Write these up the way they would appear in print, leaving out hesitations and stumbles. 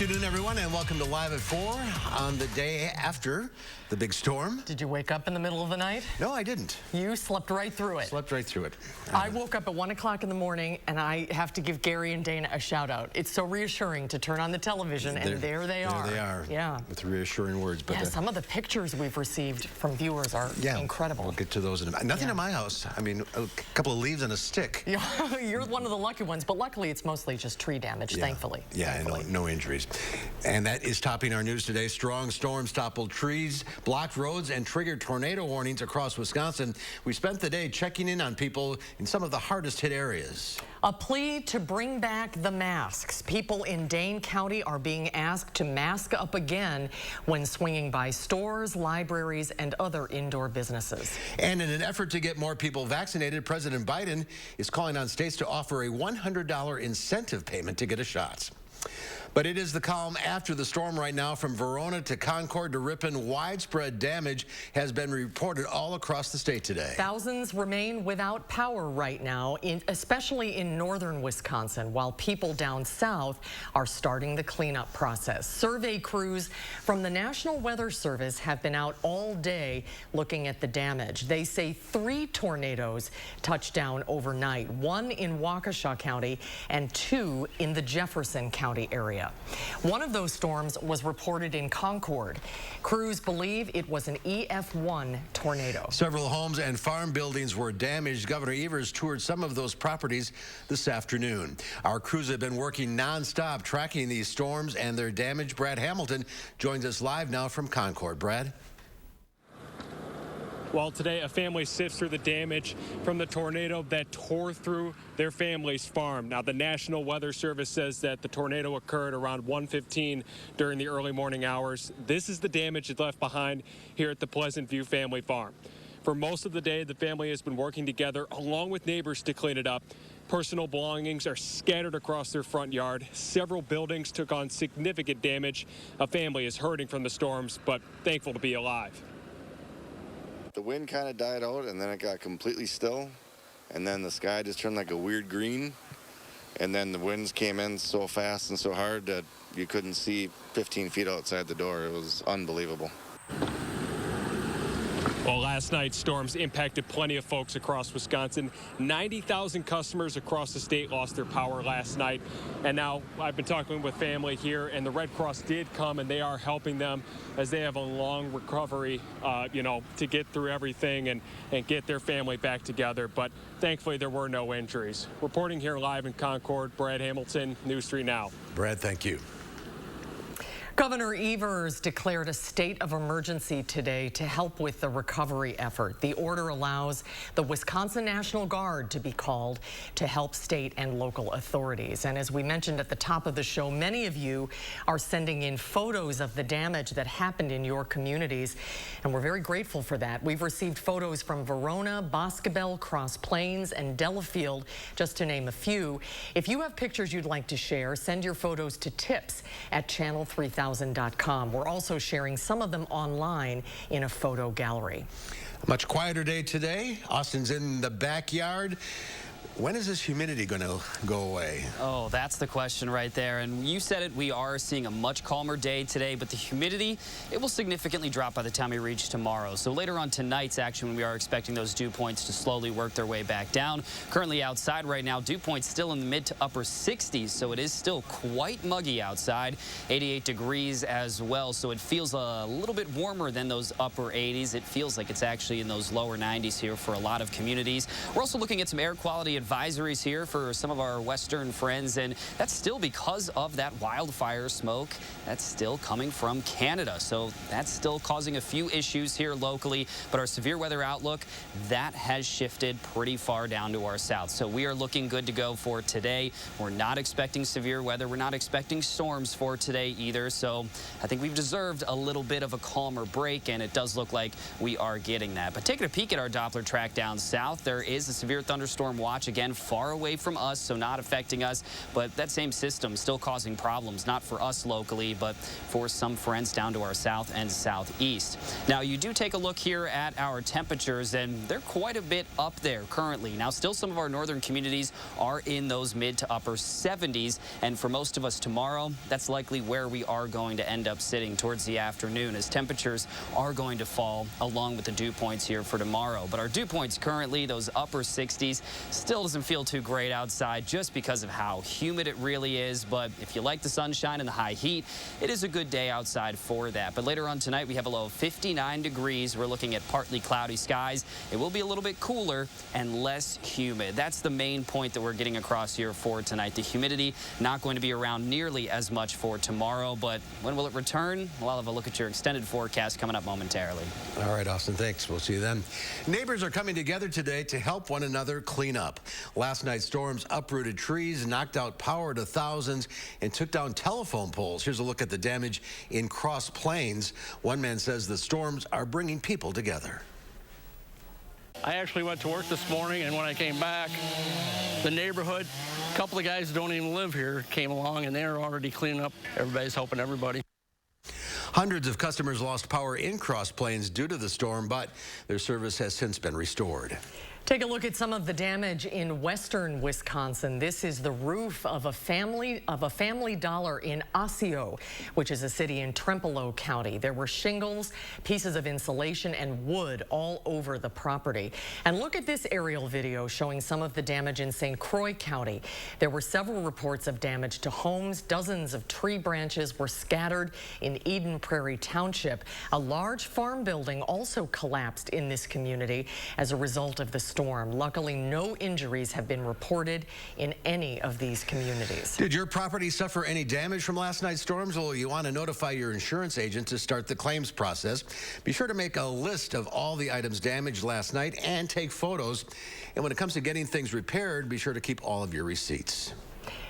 afternoon, everyone, and welcome to Live at 4 on the day after the big storm. Did you wake up in the middle of the night? No, I didn't. You slept right through it. Slept right through it. I woke up at 1 o'clock in the morning, and I have to give Gary and Dana a shout out. It's so reassuring to turn on the television, and there they are. There they are. Yeah. With reassuring words. But yeah, some of the pictures we've received from viewers are incredible. We'll get to those in a minute. Nothing in my house. I mean, a couple of leaves on a stick. Yeah, you're one of the lucky ones, but luckily it's mostly just tree damage, thankfully. Yeah, thankfully. No injuries. And that is topping our news today. Strong storms toppled trees, blocked roads, and triggered tornado warnings across Wisconsin. We spent the day checking in on people in some of the hardest hit areas. A plea to bring back the masks. People in Dane County are being asked to mask up again when swinging by stores, libraries, and other indoor businesses. And in an effort to get more people vaccinated, President Biden is calling on states to offer a $100 incentive payment to get a shot. But it is the calm after the storm right now. From Verona to Concord to Ripon, widespread damage has been reported all across the state today. Thousands remain without power right now, especially in northern Wisconsin, while people down south are starting the cleanup process. Survey crews from the National Weather Service have been out all day looking at the damage. They say 3 tornadoes touched down overnight, 1 in Waukesha County and 2 in the Jefferson County area. One of those storms was reported in Concord. Crews believe it was an EF1 tornado. Several homes and farm buildings were damaged. Governor Evers toured some of those properties this afternoon. Our crews have been working nonstop tracking these storms and their damage. Brad Hamilton joins us live now from Concord. Brad? Well, today a family sifts through the damage from the tornado that tore through their family's farm. Now, the National Weather Service says that the tornado occurred around 1:15 during the early morning hours. This is the damage it left behind here at the Pleasant View family farm. For most of the day, the family has been working together along with neighbors to clean it up. Personal belongings are scattered across their front yard. Several buildings took on significant damage. A family is hurting from the storms, but thankful to be alive. The wind kind of died out, and then it got completely still, and then the sky just turned like a weird green, and then the winds came in so fast and so hard that you couldn't see 15 feet outside the door. It was unbelievable. Well, last night, storms impacted plenty of folks across Wisconsin. 90,000 customers across the state lost their power last night. And now I've been talking with family here, and the Red Cross did come, and they are helping them as they have a long recovery, to get through everything and get their family back together. But thankfully, there were no injuries. Reporting here live in Concord, Brad Hamilton, News 3 Now. Brad, thank you. Governor Evers declared a state of emergency today to help with the recovery effort. The order allows the Wisconsin National Guard to be called to help state and local authorities. And as we mentioned at the top of the show, many of you are sending in photos of the damage that happened in your communities, and we're very grateful for that. We've received photos from Verona, Boscobel, Cross Plains, and Delafield, just to name a few. If you have pictures you'd like to share, send your photos to tips@channel3000.com. We're also sharing some of them online in a photo gallery. A much quieter day today. Austin's in the backyard. When is this humidity going to go away? Oh, that's the question right there. And you said it, we are seeing a much calmer day today, but the humidity, it will significantly drop by the time we reach tomorrow. So later on tonight's action, we are expecting those dew points to slowly work their way back down. Currently outside right now, dew points still in the mid to upper 60s, so it is still quite muggy outside. 88 degrees as well, so it feels a little bit warmer than those upper 80s. It feels like it's actually in those lower 90s here for a lot of communities. We're also looking at some air quality advisories here for some of our western friends, and that's still because of that wildfire smoke that's still coming from Canada. So that's still causing a few issues here locally, but our severe weather outlook, that has shifted pretty far down to our south. So we are looking good to go for today. We're not expecting severe weather. We're not expecting storms for today either. So I think we've deserved a little bit of a calmer break, and it does look like we are getting that. But taking a peek at our Doppler track down south, there is a severe thunderstorm watch patch, again, far away from us, so not affecting us, but that same system still causing problems, not for us locally, but for some friends down to our south and southeast. Now, you do take a look here at our temperatures, and they're quite a bit up there currently. Now, still some of our northern communities are in those mid to upper 70s, and for most of us tomorrow, that's likely where we are going to end up sitting towards the afternoon, as temperatures are going to fall along with the dew points here for tomorrow. But our dew points currently, those upper 60s, still doesn't feel too great outside just because of how humid it really is. But if you like the sunshine and the high heat, it is a good day outside for that. But later on tonight, we have a low of 59 degrees. We're looking at partly cloudy skies. It will be a little bit cooler and less humid. That's the main point that we're getting across here for tonight. The humidity not going to be around nearly as much for tomorrow, but when will it return? Well, I'll have a look at your extended forecast coming up momentarily. All right, Austin, thanks. We'll see you then. Neighbors are coming together today to help one another clean up. Last night's storms uprooted trees, knocked out power to thousands, and took down telephone poles. Here's a look at the damage in Cross Plains. One man says the storms are bringing people together. I actually went to work this morning, and when I came back, the neighborhood, a couple of guys who don't even live here came along, and they're already cleaning up. Everybody's helping everybody. Hundreds of customers lost power in Cross Plains due to the storm, but their service has since been restored. Take a look at some of the damage in western Wisconsin. This is the roof of a Family Dollar in Osseo, which is a city in Trempealeau County. There were shingles, pieces of insulation, and wood all over the property. And look at this aerial video showing some of the damage in St. Croix County. There were several reports of damage to homes. Dozens of tree branches were scattered in Eden Prairie Township. A large farm building also collapsed in this community as a result of the storm. Luckily, no injuries have been reported in any of these communities. Did your property suffer any damage from last night's storms? Well, you want to notify your insurance agent to start the claims process. Be sure to make a list of all the items damaged last night and take photos. And when it comes to getting things repaired, be sure to keep all of your receipts.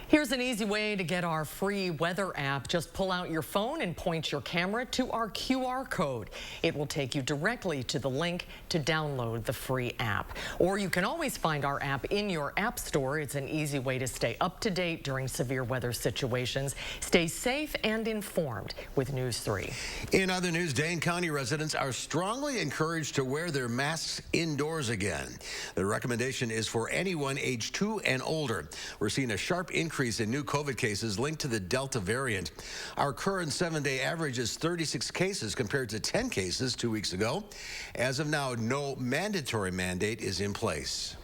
Here's an easy way to get our free weather app. Just pull out your phone and point your camera to our QR code. It will take you directly to the link to download the free app. Or you can always find our app in your app store. It's an easy way to stay up to date during severe weather situations. Stay safe and informed with News 3. In other news, Dane County residents are strongly encouraged to wear their masks indoors again. The recommendation is for anyone age 2 and older. We're seeing a sharp increase in new COVID cases linked to the Delta variant. Our current 7-day average is 36 cases compared to 10 cases 2 weeks ago. As of now, no mandatory mandate is in place.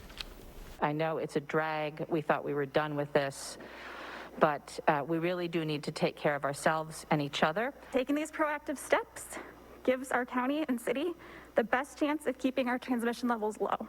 I know it's a drag. We thought we were done with this, but we really do need to take care of ourselves and each other. Taking these proactive steps gives our county and city the best chance of keeping our transmission levels low.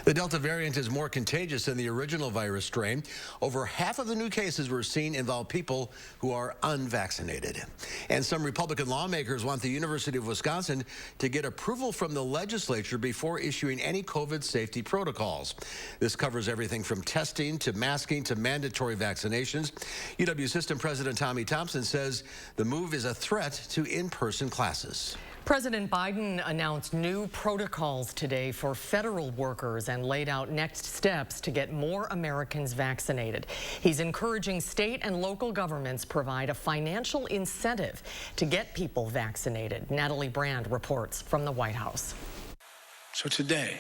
The Delta variant is more contagious than the original virus strain. Over half of the new cases we're seeing involve people who are unvaccinated. And some Republican lawmakers want the University of Wisconsin to get approval from the legislature before issuing any COVID safety protocols. This covers everything from testing to masking to mandatory vaccinations. UW System President Tommy Thompson says the move is a threat to in-person classes. President Biden announced new protocols today for federal workers and laid out next steps to get more Americans vaccinated. He's encouraging state and local governments provide a financial incentive to get people vaccinated. Natalie Brand reports from the White House. So today,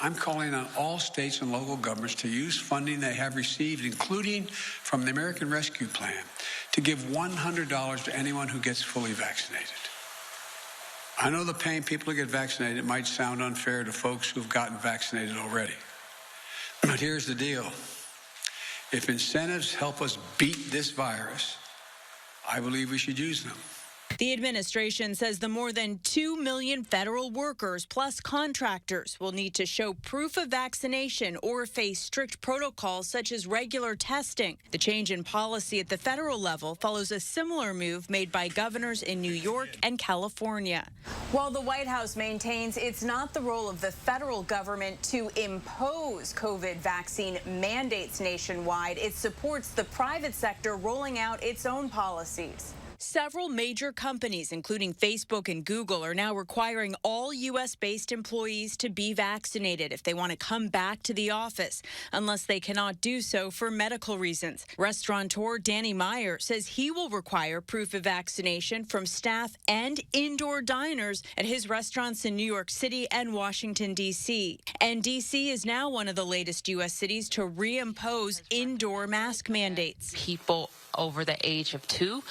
I'm calling on all states and local governments to use funding they have received, including from the American Rescue Plan, to give $100 to anyone who gets fully vaccinated. I know the paying people to get vaccinated might sound unfair to folks who've gotten vaccinated already. But here's the deal. If incentives help us beat this virus, I believe we should use them. The administration says the more than 2 million federal workers plus contractors will need to show proof of vaccination or face strict protocols such as regular testing. The change in policy at the federal level follows a similar move made by governors in New York and California. While the White House maintains it's not the role of the federal government to impose COVID vaccine mandates nationwide, it supports the private sector rolling out its own policies. Several major companies, including Facebook and Google, are now requiring all U.S.-based employees to be vaccinated if they want to come back to the office, unless they cannot do so for medical reasons. Restaurateur Danny Meyer says he will require proof of vaccination from staff and indoor diners at his restaurants in New York City and Washington, D.C. And D.C. is now one of the latest U.S. cities to reimpose indoor mask mandates. People over the age of 2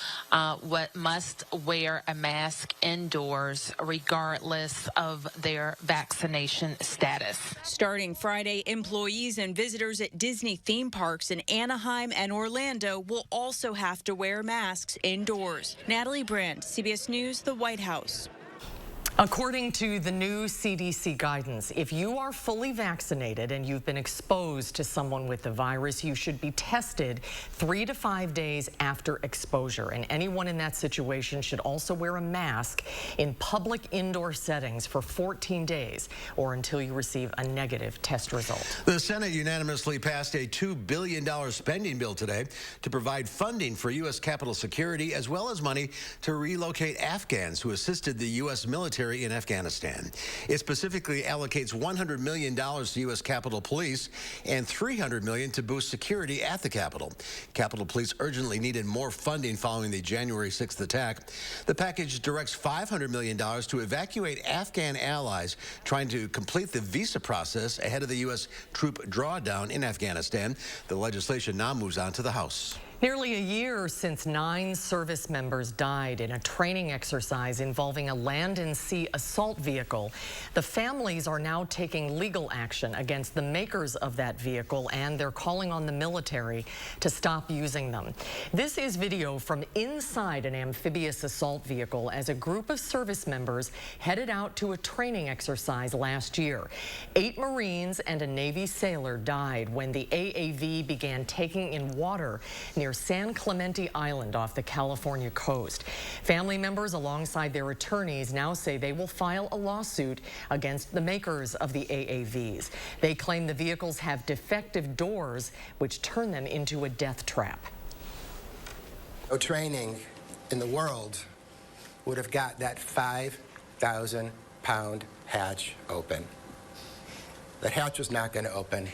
must wear a mask indoors regardless of their vaccination status. Starting Friday, employees and visitors at Disney theme parks in Anaheim and Orlando will also have to wear masks indoors. Natalie Brand, CBS News, the White House. According to the new CDC guidance, if you are fully vaccinated and you've been exposed to someone with the virus, you should be tested 3 to 5 days after exposure. And anyone in that situation should also wear a mask in public indoor settings for 14 days or until you receive a negative test result. The Senate unanimously passed a $2 billion spending bill today to provide funding for U.S. Capitol security as well as money to relocate Afghans who assisted the U.S. military in Afghanistan. It specifically allocates $100 million to U.S. Capitol Police and $300 million to boost security at the Capitol. Capitol Police urgently needed more funding following the January 6th attack. The package directs $500 million to evacuate Afghan allies trying to complete the visa process ahead of the U.S. troop drawdown in Afghanistan. The legislation now moves on to the House. Nearly a year since 9 service members died in a training exercise involving a land and sea assault vehicle, the families are now taking legal action against the makers of that vehicle, and they're calling on the military to stop using them. This is video from inside an amphibious assault vehicle as a group of service members headed out to a training exercise last year. 8 Marines and a Navy sailor died when the AAV began taking in water near San Clemente Island off the California coast. Family members alongside their attorneys now say they will file a lawsuit against the makers of the AAVs. They claim the vehicles have defective doors which turn them into a death trap. No training in the world would have got that 5,000-pound hatch open. That hatch was not going to open.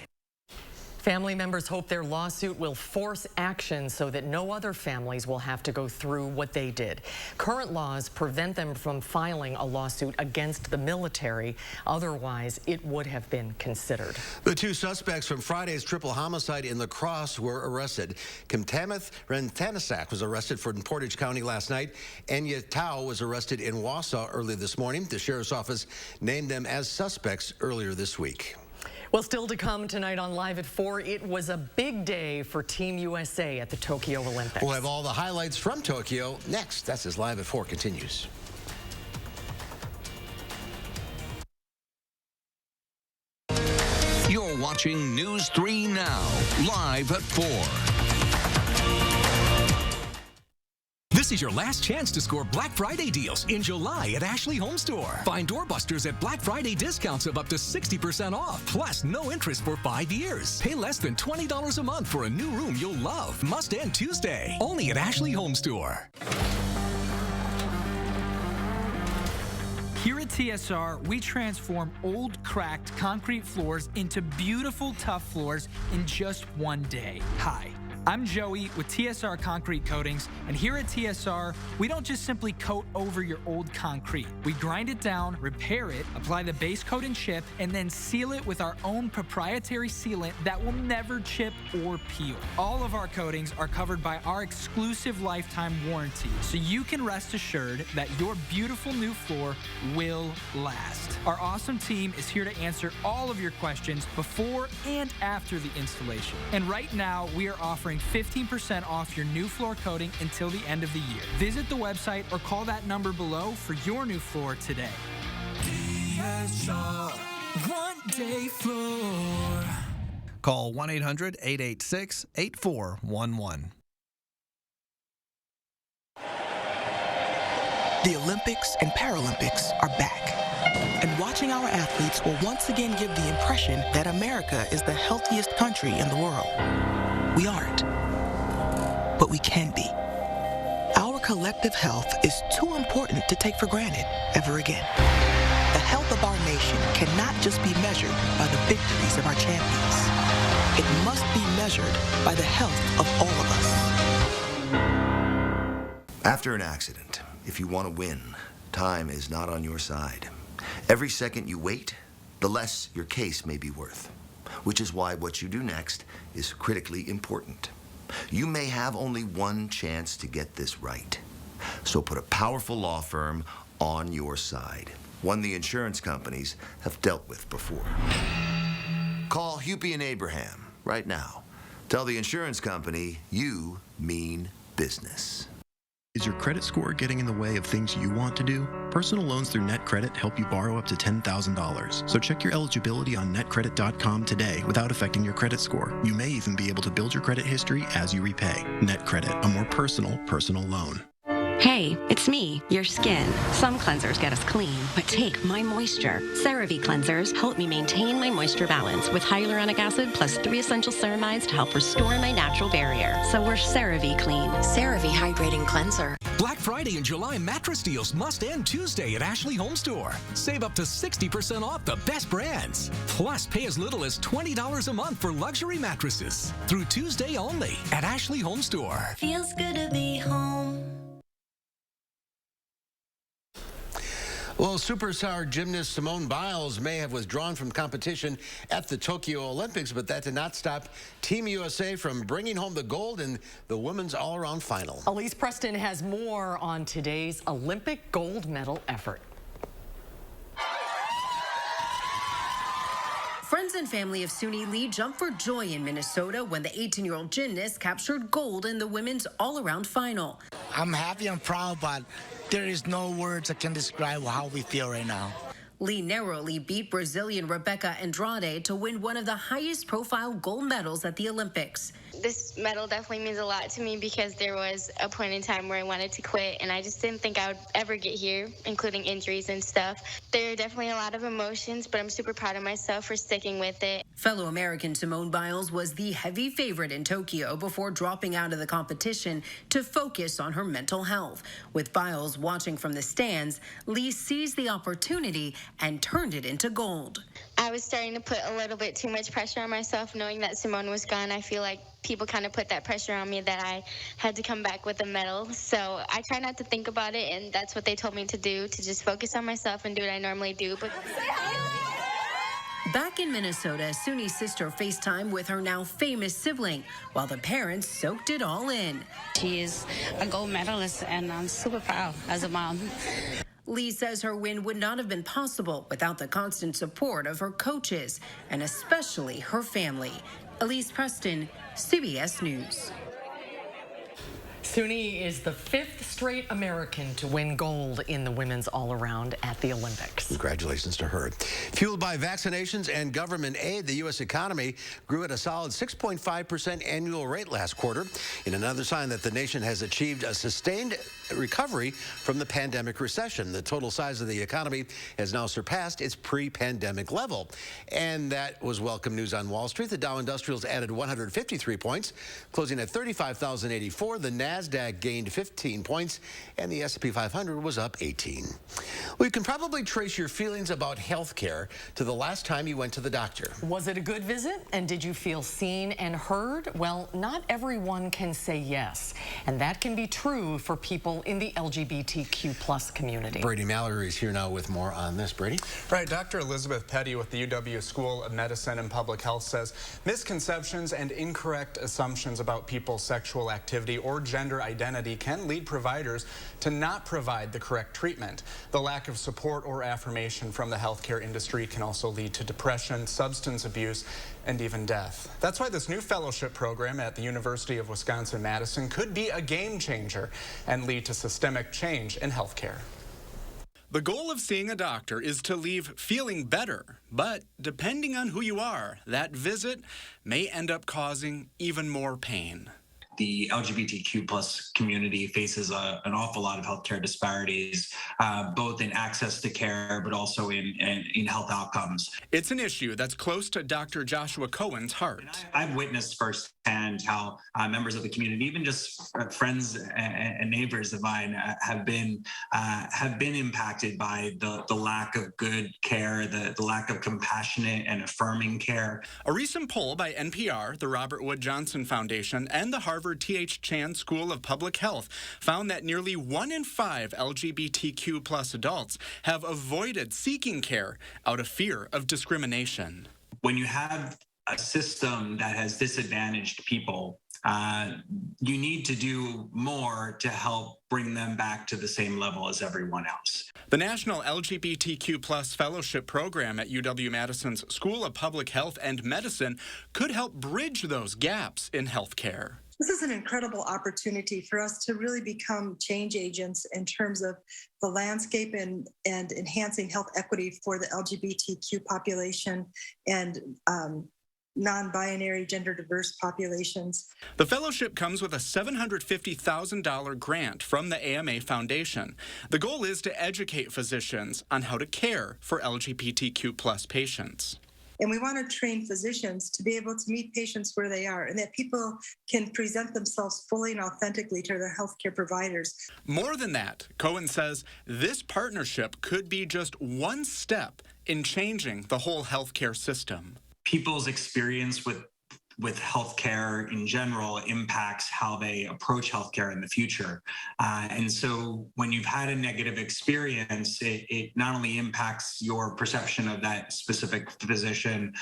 Family members hope their lawsuit will force action so that no other families will have to go through what they did. Current laws prevent them from filing a lawsuit against the military. Otherwise, it would have been considered. The 2 suspects from Friday's triple homicide in La Crosse were arrested. Kimtamith Rentanasak was arrested in Portage County last night. Enya Tao was arrested in Wausau early this morning. The sheriff's office named them as suspects earlier this week. Well, still to come tonight on Live at 4, it was a big day for Team USA at the Tokyo Olympics. We'll have all the highlights from Tokyo next. That's as Live at 4 continues. You're watching News 3 Now, Live at 4. This is your last chance to score Black Friday deals in July at Ashley HomeStore. Find doorbusters at Black Friday discounts of up to 60% off, plus no interest for 5 years. Pay less than $20 a month for a new room you'll love. Must end Tuesday. Only at Ashley HomeStore. Here at TSR, we transform old, cracked concrete floors into beautiful, tough floors in just one day. Hi. I'm Joey with TSR Concrete Coatings, and here at TSR, we don't just simply coat over your old concrete. We grind it down, repair it, apply the base coat and chip, and then seal it with our own proprietary sealant that will never chip or peel. All of our coatings are covered by our exclusive lifetime warranty, so you can rest assured that your beautiful new floor will last. Our awesome team is here to answer all of your questions before and after the installation. And right now, we are offering 15% off your new floor coating until the end of the year. Visit the website or call that number below for your new floor today. TSR, one day floor. Call 1-800-886-8411. The Olympics and Paralympics are back. And watching our athletes will once again give the impression that America is the healthiest country in the world. We aren't, but we can be. Our collective health is too important to take for granted ever again. The health of our nation cannot just be measured by the victories of our champions. It must be measured by the health of all of us. After an accident, if you want to win, time is not on your side. Every second you wait, the less your case may be worth, which is why what you do next is critically important. You may have only one chance to get this right. So put a powerful law firm on your side, one the insurance companies have dealt with before. Call Hupy and Abraham right now. Tell the insurance company you mean business. Is your credit score getting in the way of things you want to do? Personal loans through NetCredit help you borrow up to $10,000. So check your eligibility on netcredit.com today without affecting your credit score. You may even be able to build your credit history as you repay. NetCredit, a more personal loan. Hey, it's me, your skin. Some cleansers get us clean, but take my moisture. CeraVe cleansers help me maintain my moisture balance with hyaluronic acid plus 3 essential ceramides to help restore my natural barrier. So we're CeraVe clean. CeraVe hydrating cleanser. Black Friday and July mattress deals must end Tuesday at Ashley HOMESTORE. Save up to 60% off the best brands. Plus, pay as little as $20 a month for luxury mattresses. Through Tuesday only at Ashley HOMESTORE. Feels good to be home. Well, superstar gymnast Simone Biles may have withdrawn from competition at the Tokyo Olympics, but that did not stop Team USA from bringing home the gold in the women's all-around final. Elise Preston has more on today's Olympic gold medal effort. Friends and family of Suni Lee jumped for joy in Minnesota when the 18-year-old gymnast captured gold in the women's all-around final. I'm happy and proud, but there is no words that can describe how we feel right now. Lee narrowly beat Brazilian Rebecca Andrade to win one of the highest profile gold medals at the Olympics. This medal definitely means a lot to me because there was a point in time where I wanted to quit and I just didn't think I would ever get here, including injuries and stuff. There are definitely a lot of emotions, but I'm super proud of myself for sticking with it. Fellow American Simone Biles was the heavy favorite in Tokyo before dropping out of the competition to focus on her mental health. With Biles watching from the stands, Lee seized the opportunity and turned it into gold. I was starting to put a little bit too much pressure on myself knowing that Simone was gone. I feel like people kind of put that pressure on me that I had to come back with a medal. So I try not to think about it, and that's what they told me to do, to just focus on myself and do what I normally do. But back in Minnesota, Suni's sister FaceTimed with her now famous sibling, while the parents soaked it all in. She is a gold medalist, and I'm super proud as a mom. Lee says her win would not have been possible without the constant support of her coaches, and especially her family. Elise Preston, CBS News. Suni is the 5th straight American to win gold in the women's all-around at the Olympics. Congratulations to her. Fueled by vaccinations and government aid, the U.S. economy grew at a solid 6.5% annual rate last quarter, in another sign that the nation has achieved a sustained recovery from the pandemic recession. The total size of the economy has now surpassed its pre-pandemic level. And that was welcome news on Wall Street. The Dow Industrials added 153 points, closing at 35,084. The NASDAQ gained 15 points, and the S&P 500 was up 18. Well, you can probably trace your feelings about health care to the last time you went to the doctor. Was it a good visit? And did you feel seen and heard? Well, not everyone can say yes. And that can be true for people in the LGBTQ+ community. Brady Mallory is here now with more on this. Brady? Right. Dr. Elizabeth Petty with the UW School of Medicine and Public Health says misconceptions and incorrect assumptions about people's sexual activity or gender identity can lead providers to not provide the correct treatment. The lack of support or affirmation from the healthcare industry can also lead to depression, substance abuse, and even death. That's why this new fellowship program at the University of Wisconsin-Madison could be a game changer and lead to systemic change in healthcare. The goal of seeing a doctor is to leave feeling better, but depending on who you are, that visit may end up causing even more pain. the LGBTQ plus community faces an awful lot of healthcare disparities, both in access to care, but also in health outcomes. It's an issue that's close to Dr. Joshua Cohen's heart. I've witnessed firsthand how members of the community, even just friends and neighbors of mine, have been impacted by the lack of good care, the lack of compassionate and affirming care. A recent poll by NPR, the Robert Wood Johnson Foundation, and the Harvard T.H. Chan School of Public Health found that nearly 1 in 5 LGBTQ plus adults have avoided seeking care out of fear of discrimination. When you have a system that has disadvantaged people, you need to do more to help bring them back to the same level as everyone else. The National LGBTQ Plus Fellowship Program at UW-Madison's School of Public Health and Medicine could help bridge those gaps in healthcare. This is an incredible opportunity for us to really become change agents in terms of the landscape and enhancing health equity for the LGBTQ population and non-binary, gender-diverse populations. The fellowship comes with a $750,000 grant from the AMA Foundation. The goal is to educate physicians on how to care for LGBTQ plus patients. And we want to train physicians to be able to meet patients where they are and that people can present themselves fully and authentically to their healthcare providers. More than that, Cohen says this partnership could be just one step in changing the whole healthcare system. People's experience with healthcare in general impacts how they approach healthcare in the future. And so when you've had a negative experience, it not only impacts your perception of that specific physician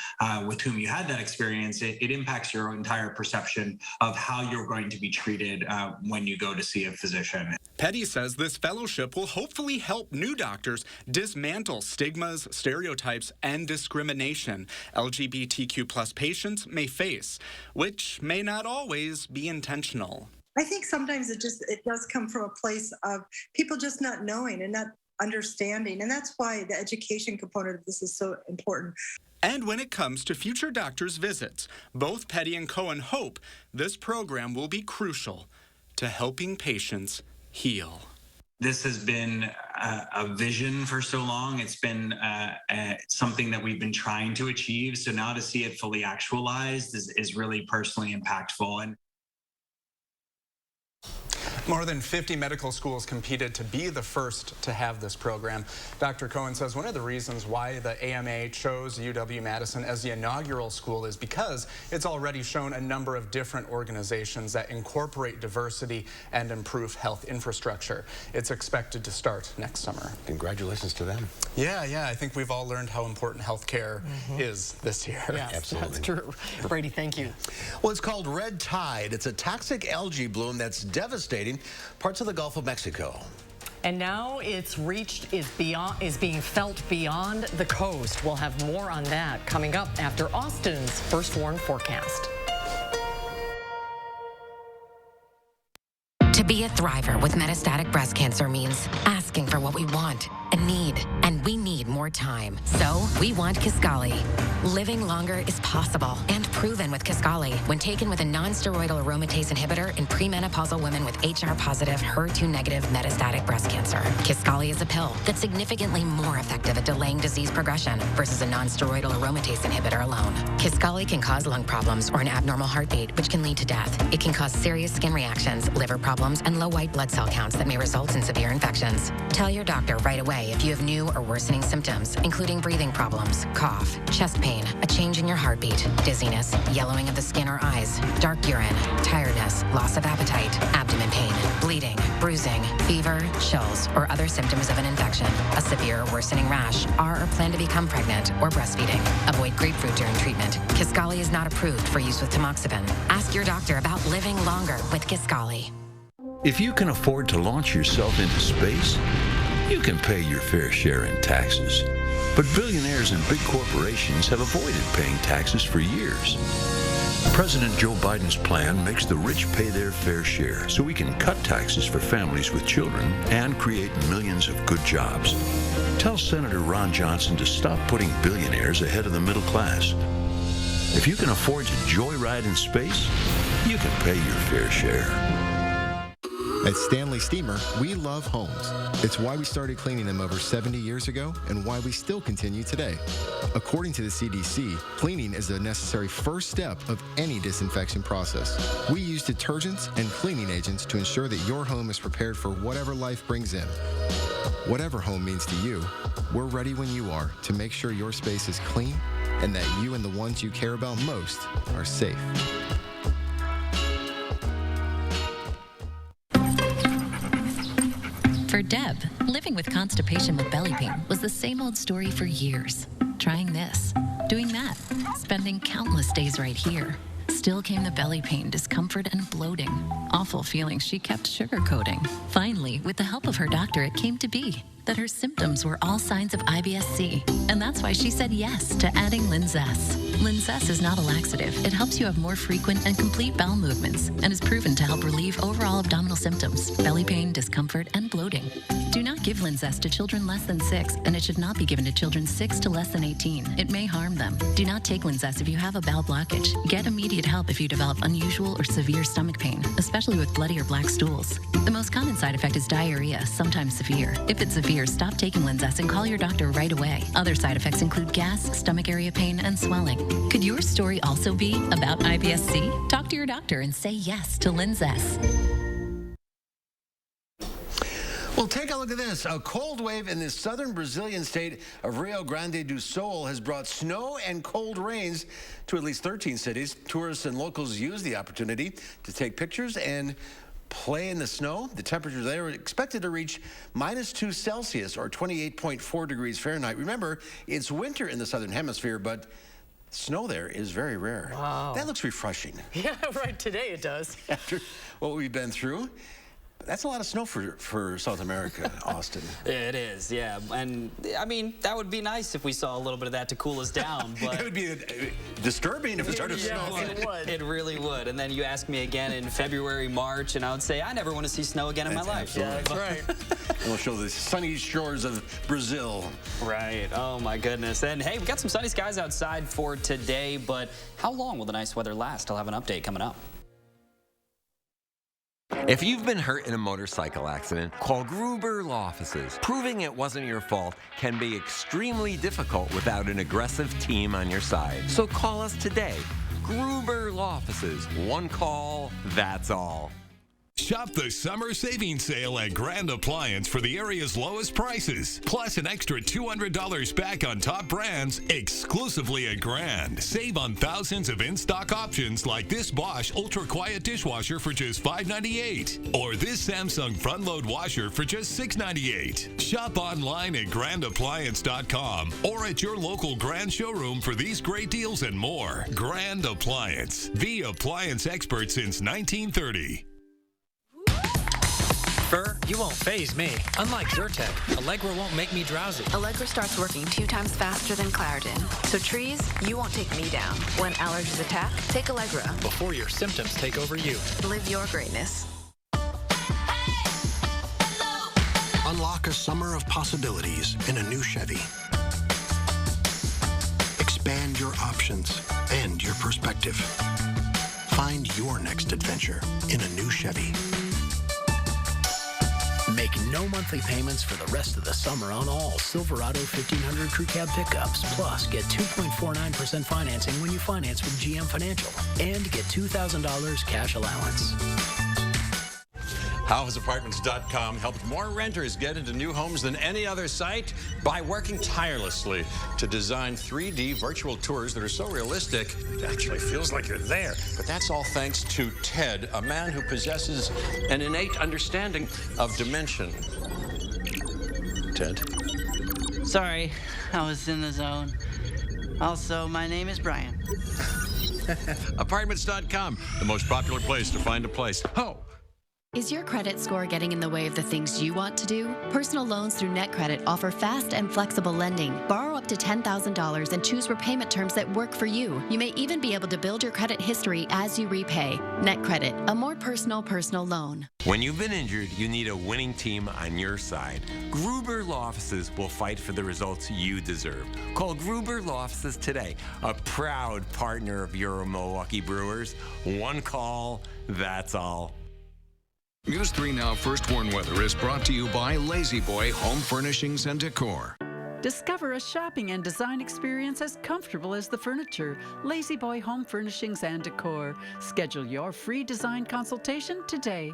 with whom you had that experience, it impacts your entire perception of how you're going to be treated when you go to see a physician. Petty says this fellowship will hopefully help new doctors dismantle stigmas, stereotypes, and discrimination LGBTQ plus patients may face, which may not always be intentional. I think sometimes it does come from a place of people just not knowing and not understanding, and that's why the education component of this is so important. And when it comes to future doctors' visits, both Petty and Cohen hope this program will be crucial to helping patients heal. This has been a vision for so long. It's been something that we've been trying to achieve. So now to see it fully actualized is really personally impactful. And more than 50 medical schools competed to be the first to have this program. Dr. Cohen says one of the reasons why the AMA chose UW-Madison as the inaugural school is because it's already shown a number of different organizations that incorporate diversity and improve health infrastructure. It's expected to start next summer. Congratulations to them. Yeah, I think we've all learned how important healthcare is this year. Yes, absolutely. That's true. Brady, thank you. Well, it's called red tide. It's a toxic algae bloom that's devastating parts of the Gulf of Mexico. And now it's is being felt beyond the coast. We'll have more on that coming up after Austin's First Warn forecast. To be a thriver with metastatic breast cancer means asking for what we want and need, and we need more time. So we want Kisqali. Living longer is possible and proven with Kisqali when taken with a non-steroidal aromatase inhibitor in premenopausal women with HR-positive, HER2-negative metastatic breast cancer. Kisqali is a pill that's significantly more effective at delaying disease progression versus a non-steroidal aromatase inhibitor alone. Kisqali can cause lung problems or an abnormal heartbeat, which can lead to death. It can cause serious skin reactions, liver problems, and low white blood cell counts that may result in severe infections. Tell your doctor right away if you have new or worsening symptoms, including breathing problems, cough, chest pain, a change in your heartbeat, dizziness, yellowing of the skin or eyes, dark urine, tiredness, loss of appetite, abdomen pain, bleeding, bruising, fever, chills, or other symptoms of an infection, a severe or worsening rash, are or plan to become pregnant or breastfeeding. Avoid grapefruit during treatment. Kisqali is not approved for use with tamoxifen. Ask your doctor about living longer with Kisqali. If you can afford to launch yourself into space, you can pay your fair share in taxes. But billionaires and big corporations have avoided paying taxes for years. President Joe Biden's plan makes the rich pay their fair share so we can cut taxes for families with children and create millions of good jobs. Tell Senator Ron Johnson to stop putting billionaires ahead of the middle class. If you can afford to joyride in space, you you can pay your fair share. At Stanley Steamer, we love homes. It's why we started cleaning them over 70 years ago and why we still continue today. According to the CDC, cleaning is a necessary first step of any disinfection process. We use detergents and cleaning agents to ensure that your home is prepared for whatever life brings in. Whatever home means to you, we're ready when you are to make sure your space is clean and that you and the ones you care about most are safe. For Deb, living with constipation with belly pain was the same old story for years. Trying this, doing that, spending countless days right here. Still came the belly pain, discomfort, and bloating. Awful feelings she kept sugarcoating. Finally, with the help of her doctor, it came to be that her symptoms were all signs of IBS-C. And that's why she said yes to adding Linzess. Linzess is not a laxative. It helps you have more frequent and complete bowel movements and is proven to help relieve overall abdominal symptoms, belly pain, discomfort, and bloating. Do not give Linzess to children less than 6, and it should not be given to children 6 to less than 18. It may harm them. Do not take Linzess if you have a bowel blockage. Get immediate help if you develop unusual or severe stomach pain, especially with bloody or black stools. The most common side effect is diarrhea, sometimes severe. If it's severe, stop taking Linzess and call your doctor right away. Other side effects include gas, stomach area pain, and swelling. Could your story also be about IBS-C? Talk to your doctor and say yes to Linzess. Well, take a look at this. A cold wave in the southern Brazilian state of Rio Grande do Sul has brought snow and cold rains to at least 13 cities. Tourists and locals use the opportunity to take pictures and play in the snow. The temperatures there are expected to reach -2 Celsius or 28.4 degrees Fahrenheit. Remember, it's winter in the southern hemisphere, but snow there is very rare. Wow. That looks refreshing. Yeah, right. Today it does. After what we've been through. That's a lot of snow for South America, Austin. It is, yeah. And, I mean, that would be nice if we saw a little bit of that to cool us down. But it would be disturbing if it started snowing. It would. It really would. And then you ask me again in February, March, and I would say, I never want to see snow again in my life. Yeah, that's right. And we'll show the sunny shores of Brazil. Right. Oh, my goodness. And, hey, we got some sunny skies outside for today, but how long will the nice weather last? I'll have an update coming up. If you've been hurt in a motorcycle accident, call Gruber Law Offices. Proving it wasn't your fault can be extremely difficult without an aggressive team on your side. So call us today. Gruber Law Offices. One call, that's all. Shop the summer savings sale at Grand Appliance for the area's lowest prices, plus an extra $200 back on top brands exclusively at Grand. Save on thousands of in-stock options like this Bosch Ultra Quiet dishwasher for just $5.98, or this Samsung front-load washer for just $6.98. Shop online at grandappliance.com or at your local Grand showroom for these great deals and more. Grand Appliance, the appliance expert since 1930. Fur, you won't faze me. Unlike Zyrtec, Allegra won't make me drowsy. Allegra starts working 2 times faster than Claritin. So trees, you won't take me down. When allergies attack, take Allegra. Before your symptoms take over you. Live your greatness. Unlock a summer of possibilities in a new Chevy. Expand your options and your perspective. Find your next adventure in a new Chevy. Make no monthly payments for the rest of the summer on all Silverado 1500 Crew Cab pickups. Plus, get 2.49% financing when you finance with GM Financial. And get $2,000 cash allowance. HouseApartments.com helped more renters get into new homes than any other site by working tirelessly to design 3D virtual tours that are so realistic, it actually feels like you're there. But that's all thanks to Ted, a man who possesses an innate understanding of dimension. Ted? Sorry, I was in the zone. Also, my name is Brian. Apartments.com, the most popular place to find a place. Oh! Is your credit score getting in the way of the things you want to do? Personal loans through NetCredit offer fast and flexible lending. Borrow up up to $10,000 and choose repayment terms that work for you. You may even be able to build your credit history as you repay. NetCredit, a more personal loan. When you've been injured, you need a winning team on your side. Gruber Law Offices will fight for the results you deserve. Call Gruber Law Offices today, a proud partner of your Milwaukee Brewers. One call, that's all. News 3 Now First Warn Weather is brought to you by Lazy Boy Home Furnishings and Decor. Discover a shopping and design experience as comfortable as the furniture. Lazy Boy Home Furnishings and Decor. Schedule your free design consultation today.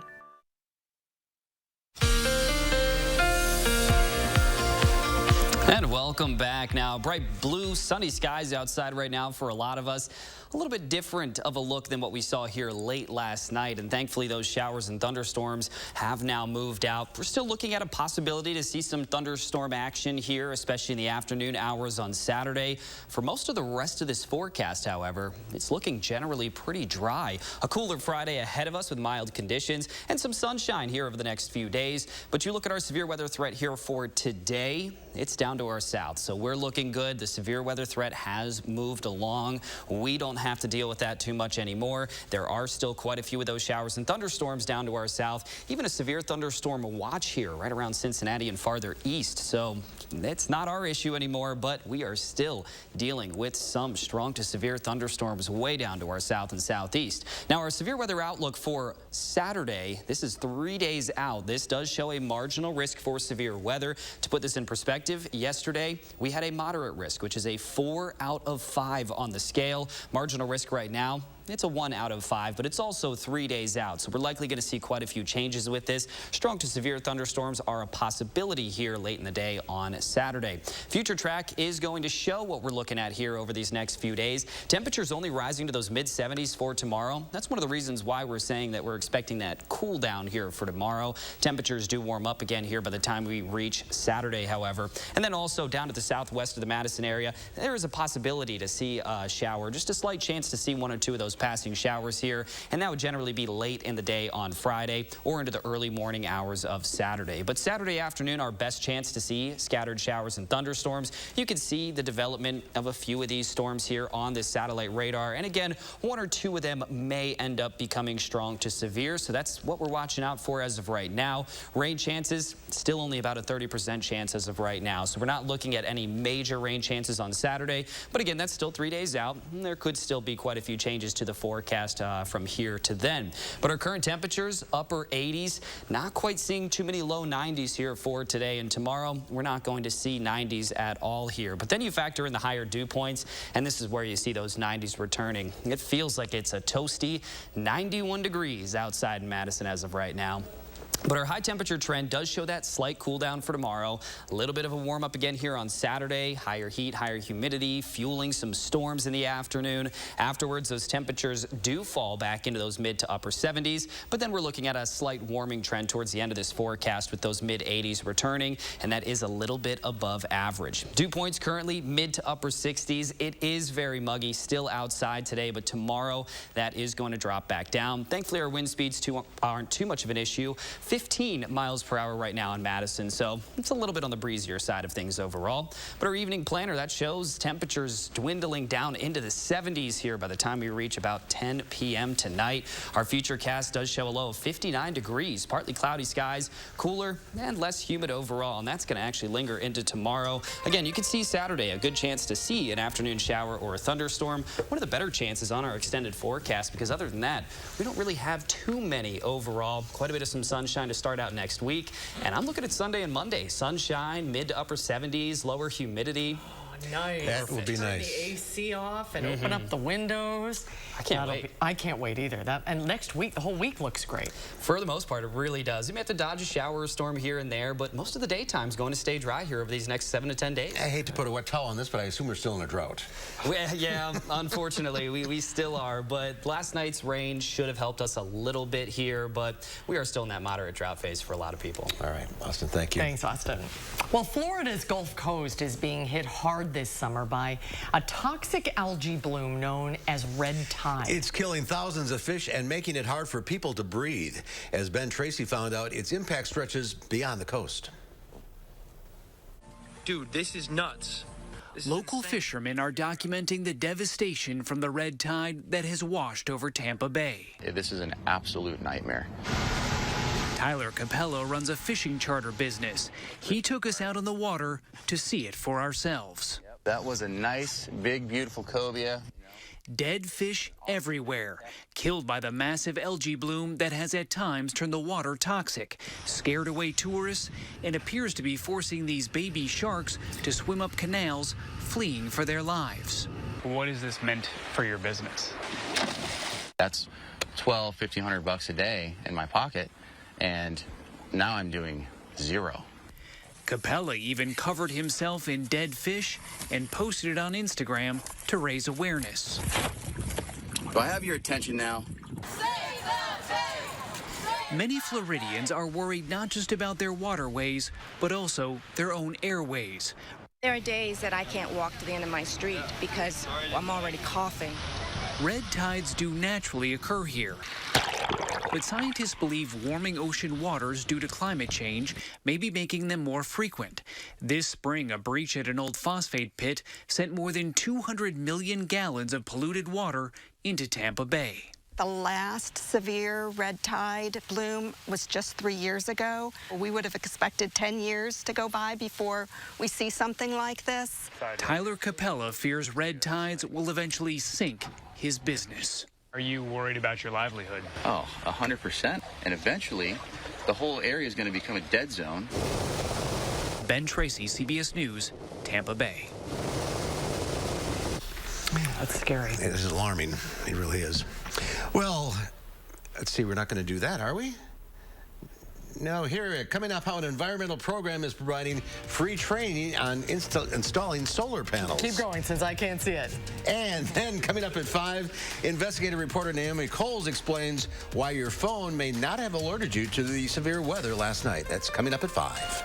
And welcome back. Now, bright blue, sunny skies outside right now for a lot of us. A little bit different of a look than what we saw here late last night, and thankfully those showers and thunderstorms have now moved out. We're still looking at a possibility to see some thunderstorm action here, especially in the afternoon hours on Saturday. For most of the rest of this forecast, however, it's looking generally pretty dry. A cooler Friday ahead of us with mild conditions and some sunshine here over the next few days. But you look at our severe weather threat here for today, it's down to our south, so we're looking good. The severe weather threat has moved along. We don't have to deal with that too much anymore. There are still quite a few of those showers and thunderstorms down to our south. Even a severe thunderstorm watch here right around Cincinnati and farther east. So it's not our issue anymore, but we are still dealing with some strong to severe thunderstorms way down to our south and southeast. Now, our severe weather outlook for Saturday, this is 3 days out. This does show a marginal risk for severe weather. To put this in perspective, yesterday we had a moderate risk, which is a 4 out of 5 on the scale. Marginal risk right now, it's a 1 out of 5, but it's also 3 days out. So we're likely going to see quite a few changes with this. Strong to severe thunderstorms are a possibility here late in the day on Saturday. Future track is going to show what we're looking at here over these next few days. Temperatures only rising to those mid-70s for tomorrow. That's one of the reasons why we're saying that we're expecting that cool down here for tomorrow. Temperatures do warm up again here by the time we reach Saturday, however. And then also down to the southwest of the Madison area, there is a possibility to see a shower, just a slight chance to see 1 or 2 of those passing showers here, and that would generally be late in the day on Friday or into the early morning hours of Saturday. But Saturday afternoon, our best chance to see scattered showers and thunderstorms. You can see the development of a few of these storms here on this satellite radar, and again, 1 or 2 of them may end up becoming strong to severe, so that's what we're watching out for as of right now. Rain chances, still only about a 30% chance as of right now, so we're not looking at any major rain chances on Saturday, but again, that's still 3 days out, and there could still be quite a few changes to the forecast from here to then. But our current temperatures, upper 80s, not quite seeing too many low 90s here for today and tomorrow. We're not going to see 90s at all here. But then you factor in the higher dew points, and this is where you see those 90s returning. It feels like it's a toasty 91 degrees outside in Madison as of right now. But our high temperature trend does show that slight cool down for tomorrow. A little bit of a warm up again here on Saturday. Higher heat, higher humidity, fueling some storms in the afternoon. Afterwards, those temperatures do fall back into those mid to upper 70s. But then we're looking at a slight warming trend towards the end of this forecast with those mid 80s returning. And that is a little bit above average. Dew points currently mid to upper 60s. It is very muggy still outside today, but tomorrow that is going to drop back down. Thankfully, our wind speeds aren't too much of an issue. 15 miles per hour right now in Madison, so it's a little bit on the breezier side of things overall. But our evening planner, that shows temperatures dwindling down into the 70s here by the time we reach about 10 p.m. tonight. Our future cast does show a low of 59 degrees, partly cloudy skies, cooler and less humid overall, and that's going to actually linger into tomorrow. Again, you can see Saturday, a good chance to see an afternoon shower or a thunderstorm. One of the better chances on our extended forecast, because other than that, we don't really have too many overall. Quite a bit of some sunshine to start out next week, and I'm looking at Sunday and Monday. Sunshine, mid to upper 70s, lower humidity. Nice. That would be nice. Turn the AC off and open up the windows. I can't wait. I can't wait either. And next week, the whole week looks great. For the most part, it really does. You may have to dodge a shower or storm here and there, but most of the daytime's going to stay dry here over these next 7 to 10 days. I hate to put a wet towel on this, but I assume we're still in a drought. Yeah, unfortunately, we still are. But last night's rain should have helped us a little bit here, but we are still in that moderate drought phase for a lot of people. All right, Austin, thank you. Thanks, Austin. Well, Florida's Gulf Coast is being hit hard this summer by a toxic algae bloom known as red tide. It's killing thousands of fish and making it hard for people to breathe. As Ben Tracy found out, its impact stretches beyond the coast. Dude, this is nuts. Local fishermen are documenting the devastation from the red tide that has washed over Tampa Bay. This is an absolute nightmare. Tyler Capello runs a fishing charter business. He took us out on the water to see it for ourselves. That was a nice, big, beautiful cobia. Dead fish everywhere, killed by the massive algae bloom that has at times turned the water toxic, scared away tourists, and appears to be forcing these baby sharks to swim up canals, fleeing for their lives. What has this meant for your business? That's $1,500 a day in my pocket, and now I'm doing zero. Capella even covered himself in dead fish and posted it on Instagram to raise awareness. Do I have your attention now? Many Floridians are worried not just about their waterways, but also their own airways. There are days that I can't walk to the end of my street because I'm already coughing. Red tides do naturally occur here, but scientists believe warming ocean waters due to climate change may be making them more frequent. This spring, a breach at an old phosphate pit sent more than 200 million gallons of polluted water into Tampa Bay. The last severe red tide bloom was just 3 years ago. We would have expected 10 years to go by before we see something like this. Tyler Capella fears red tides will eventually sink his business. Are you worried about your livelihood? Oh, 100%. And eventually, the whole area is going to become a dead zone. Ben Tracy, CBS News, Tampa Bay. That's scary. It is alarming. It really is. Well, let's see. We're not going to do that, are we? No, here, coming up, how an environmental program is providing free training on installing solar panels. Keep going, since I can't see it. And then coming up at 5, investigative reporter Naomi Coles explains why your phone may not have alerted you to the severe weather last night. That's coming up at 5.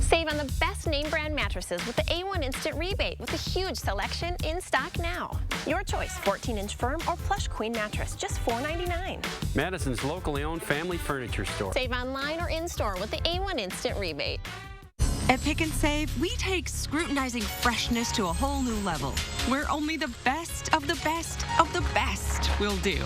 Save on the best name brand mattresses with the A1 Instant Rebate with a huge selection in stock now. Your choice, 14-inch firm or plush queen mattress, just $4.99. Madison's locally owned family furniture store. Save online or in-store with the A1 Instant Rebate. At Pick and Save, we take scrutinizing freshness to a whole new level, where only the best of the best of the best will do.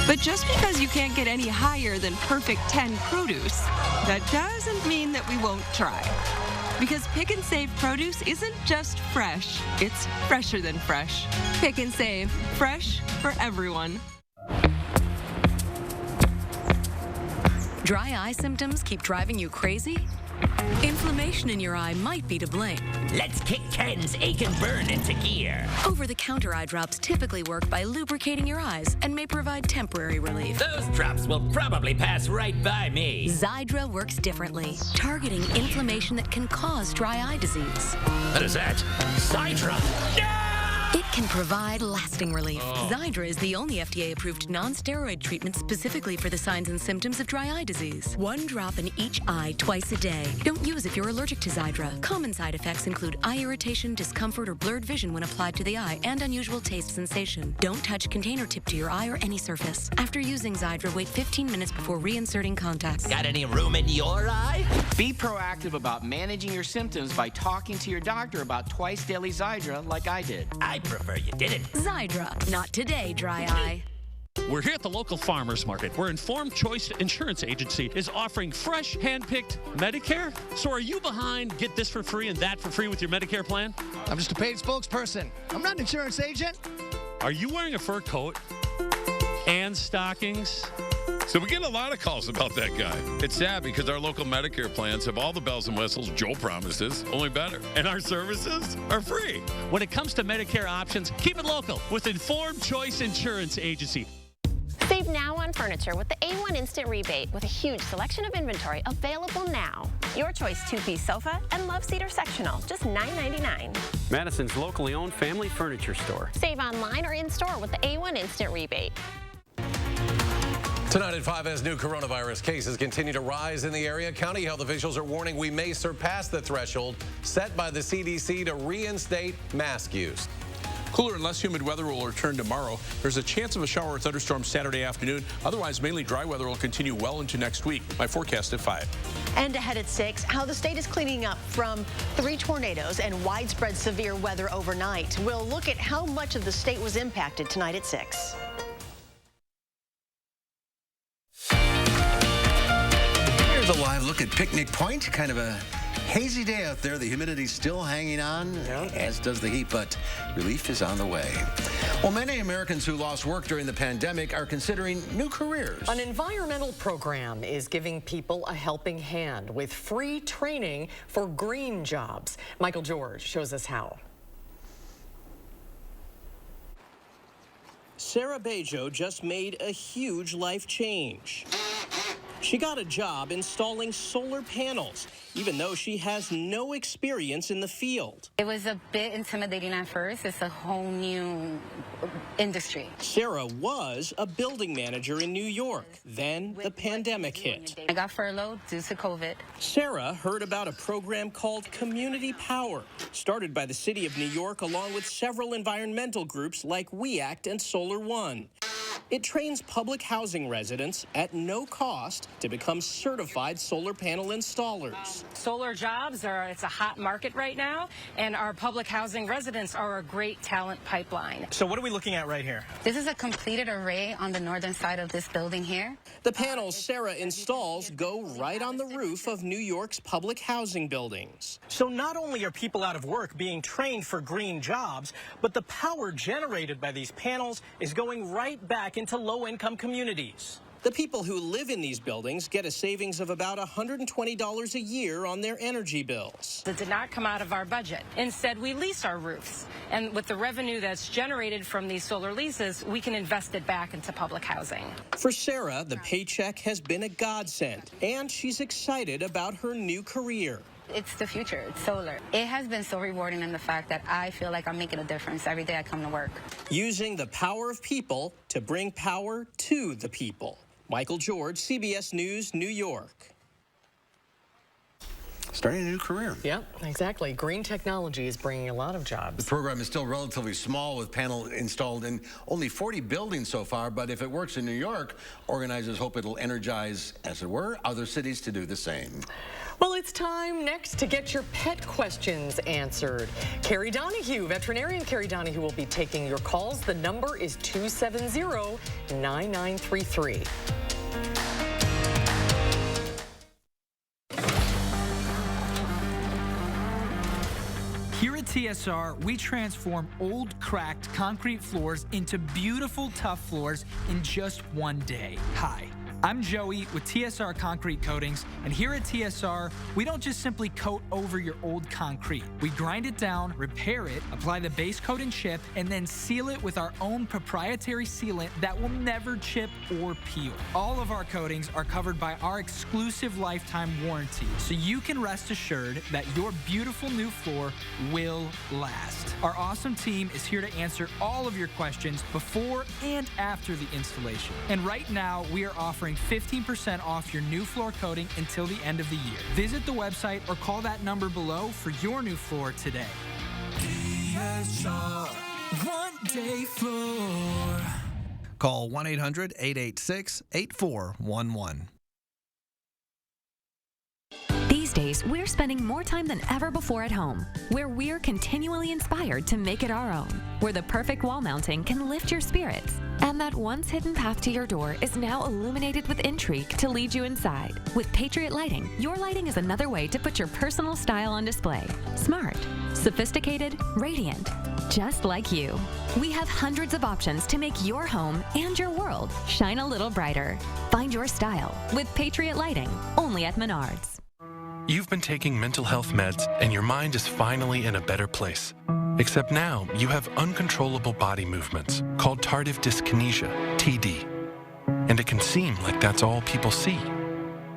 But just because you can't get any higher than perfect 10 produce, that doesn't mean that we won't try. Because Pick and Save produce isn't just fresh, it's fresher than fresh. Pick and Save, fresh for everyone. Dry eye symptoms keep driving you crazy? Inflammation in your eye might be to blame. Let's kick Ken's ache and burn into gear. Over-the-counter eye drops typically work by lubricating your eyes and may provide temporary relief. Those drops will probably pass right by me. Xydra works differently, targeting inflammation that can cause dry eye disease. What is that? Xydra? No! It can provide lasting relief. Xydra is the only FDA-approved non-steroid treatment specifically for the signs and symptoms of dry eye disease. 1 drop in each eye twice a day. Don't use if you're allergic to Xydra. Common side effects include eye irritation, discomfort, or blurred vision when applied to the eye, and unusual taste sensation. Don't touch container tip to your eye or any surface. After using Xydra, wait 15 minutes before reinserting contacts. Got any room in your eye? Be proactive about managing your symptoms by talking to your doctor about twice daily Xydra like I did. I prefer you didn't. Xydra. Not today, dry eye. We're here at the local farmers market, where Informed Choice Insurance Agency is offering fresh, hand-picked Medicare. So are you behind get this for free and that for free with your Medicare plan? I'm just a paid spokesperson. I'm not an insurance agent. Are you wearing a fur coat and stockings? So we get a lot of calls about that guy. It's sad because our local Medicare plans have all the bells and whistles Joel promised us, only better. And our services are free. When it comes to Medicare options, keep it local with Informed Choice Insurance Agency. Save now on furniture with the A1 Instant Rebate with a huge selection of inventory available now. Your choice, 2-piece sofa and love seater sectional, just $9.99. Madison's locally owned family furniture store. Save online or in-store with the A1 Instant Rebate. Tonight at 5, as new coronavirus cases continue to rise in the area, county health officials are warning we may surpass the threshold set by the CDC to reinstate mask use. Cooler and less humid weather will return tomorrow. There's a chance of a shower or thunderstorm Saturday afternoon. Otherwise, mainly dry weather will continue well into next week. My forecast at 5. And ahead at 6, how the state is cleaning up from 3 tornadoes and widespread severe weather overnight. We'll look at how much of the state was impacted tonight at 6. Here's a live look at Picnic Point. Kind of a hazy day out there. The humidity's still hanging on, as does the heat, but relief is on the way. Well, many Americans who lost work during the pandemic are considering new careers. An environmental program is giving people a helping hand with free training for green jobs. Michael George shows us how. Sarah Bejo just made a huge life change. She got a job installing solar panels, even though she has no experience in the field. It was a bit intimidating at first. It's a whole new industry. Sarah was a building manager in New York. Then the pandemic hit. I got furloughed due to COVID. Sarah heard about a program called Community Power, started by the city of New York along with several environmental groups like WEACT and Solar One. It trains public housing residents at no cost to become certified solar panel installers. Solar jobs it's a hot market right now, and our public housing residents are a great talent pipeline. So what are we looking at right here? This is a completed array on the northern side of this building here. The panels Sarah installs go right on the roof of New York's public housing buildings. So not only are people out of work being trained for green jobs, but the power generated by these panels is going right back into low-income communities. The people who live in these buildings get a savings of about $120 a year on their energy bills. It did not come out of our budget. Instead, we lease our roofs. And with the revenue that's generated from these solar leases, we can invest it back into public housing. For Sarah, the paycheck has been a godsend, and she's excited about her new career. It's the future. It's solar. It has been so rewarding in the fact that I feel like I'm making a difference every day I come to work. Using the power of people to bring power to the people. Michael George, CBS News, New York. Starting a new career. Yeah, exactly. Green technology is bringing a lot of jobs. The program is still relatively small with panel installed in only 40 buildings so far, but if it works in New York, organizers hope it'll energize, as it were, other cities to do the same. Well, it's time next to get your pet questions answered. Carrie Donahue, veterinarian Carrie Donahue, will be taking your calls. The number is 270-9933. Here at TSR, we transform old, cracked concrete floors into beautiful, tough floors in just one day. Hi. I'm Joey with TSR Concrete Coatings, and here at TSR, we don't just simply coat over your old concrete. We grind it down, repair it, apply the base coat and chip, and then seal it with our own proprietary sealant that will never chip or peel. All of our coatings are covered by our exclusive lifetime warranty, so you can rest assured that your beautiful new floor will last. Our awesome team is here to answer all of your questions before and after the installation. And right now, we are offering 15% off your new floor coating until the end of the year. Visit the website or call that number below for your new floor today. TSR, one day floor. Call 1-800-886-8411. These days, we're spending more time than ever before at home, where we're continually inspired to make it our own, where the perfect wall mounting can lift your spirits, and that once hidden path to your door is now illuminated with intrigue to lead you inside. With Patriot Lighting, your lighting is another way to put your personal style on display. Smart, sophisticated, radiant, just like you. We have hundreds of options to make your home and your world shine a little brighter. Find your style with Patriot Lighting, only at Menards. You've been taking mental health meds and your mind is finally in a better place. Except now you have uncontrollable body movements called tardive dyskinesia, TD. And it can seem like that's all people see.